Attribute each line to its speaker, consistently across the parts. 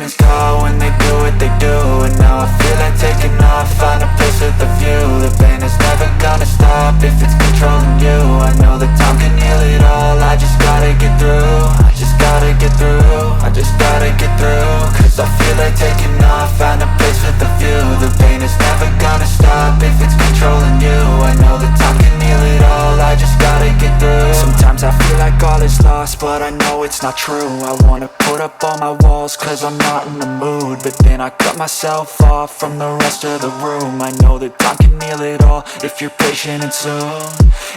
Speaker 1: demons call when they do what they do. And now I feel like taking off, find a place with a view. The pain is never gonna stop if it's controlling you. I know that time can heal it all, I just gotta get through. I just gotta get through, I just gotta get through. Cause I feel like taking off, find a place with a view. The pain is never gonna stop if it's controlling you. I know that time can heal it all, I just gotta get through. Sometimes I feel like all is lost, but I know it's not true. I wanna put up all my walls cause I'm not in the mood, but then I cut myself off from the rest of the room. I know that time can heal it all if you're patient and soon.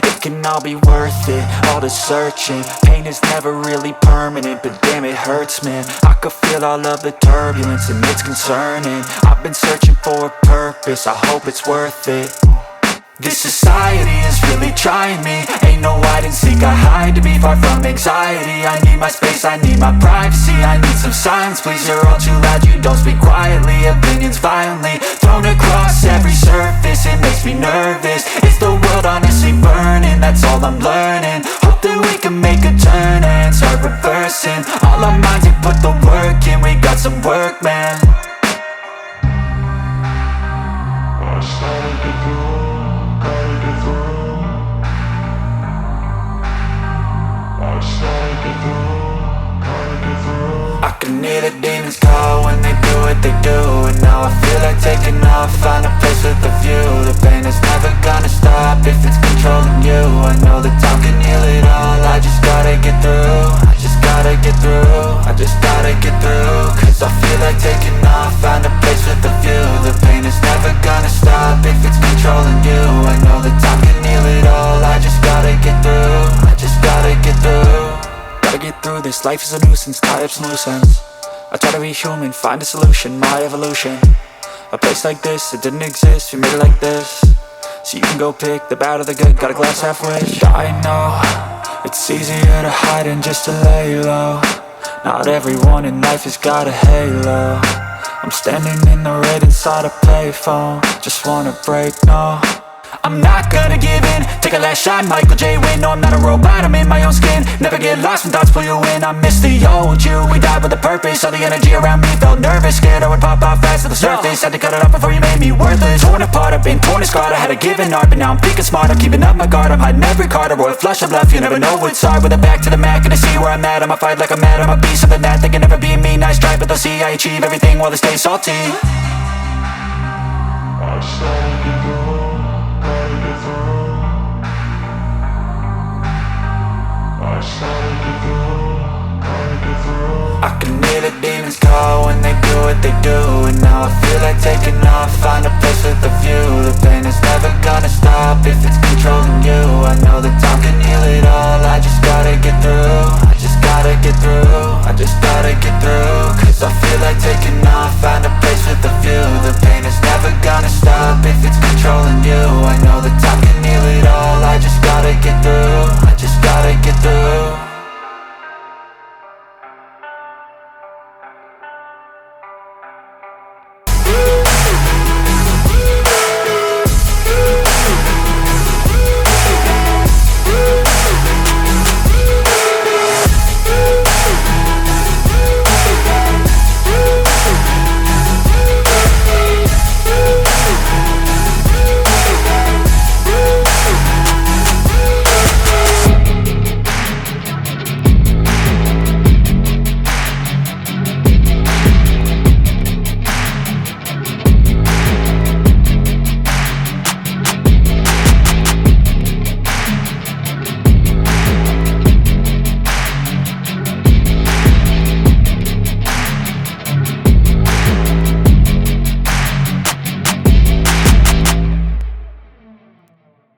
Speaker 1: It can all be worth it, all the searching. Pain is never really permanent, but damn it hurts, man. I could feel all of the turbulence and it's concerning. I've been searching for a purpose, I hope it's worth it. This society is really trying me. Ain't no hide and seek, I hide to be far from anxiety. I need my space, I need my privacy. I need some silence, please, you're all too loud. You don't speak quietly, opinions violently thrown across every surface. It makes me nervous, it's the world honestly burning. That's all I'm learning, hope that we can make a turn and start reversing. All our minds, we put the work in, we got some work, man. I started to go. I can hear the demons call when they do what they do. And now I feel like taking off, find a place with a view. The pain is never gonna stop if it's controlling you. I know that time can heal it all, I just gotta get through. I just gotta get through, I just gotta get through. Cause I feel like taking off, find a place with a view. The pain is never gonna stop if it's controlling you. I know that time can heal it all, I just gotta get through. I just gotta get through. Gotta get through this, life is a nuisance, tie up some loose ends. I try to be human, find a solution, my evolution. A place like this, it didn't exist, we made it like this. So you can go pick the bad or the good, got a glass halfway. I know, it's easier to hide than just to lay low. Not everyone in life has got a halo. I'm standing in the red inside a payphone, just wanna break, no. I'm not gonna give in, take a last shot, Michael J. Win. No, I'm not a robot, I'm in my own skin. Never get lost when thoughts pull you in. I miss the old you, we died with a purpose. All the energy around me felt nervous, scared I would pop off fast to the surface. Had to cut it off before you made me worthless. Torn apart, I've been torn and scarred. I had a given art, but now I'm thinking smart. I'm keeping up my guard, I'm hiding every card. A royal flush of love, you never know what's hard. With a back to the mat, gonna see where I'm at. I'ma fight like I'm mad, I'ma be something that they can never be me. Nice try, but they'll see I achieve everything while they stay salty. I started to go. I can hear the demons call when they do what they do. And now I feel like taking off, find a place with a view. The pain is never gonna stop if it's controlling you. I know that time can heal it all, I just gotta get through. I just gotta get through, I just gotta get through. Cause I feel like taking off, find a place with a view.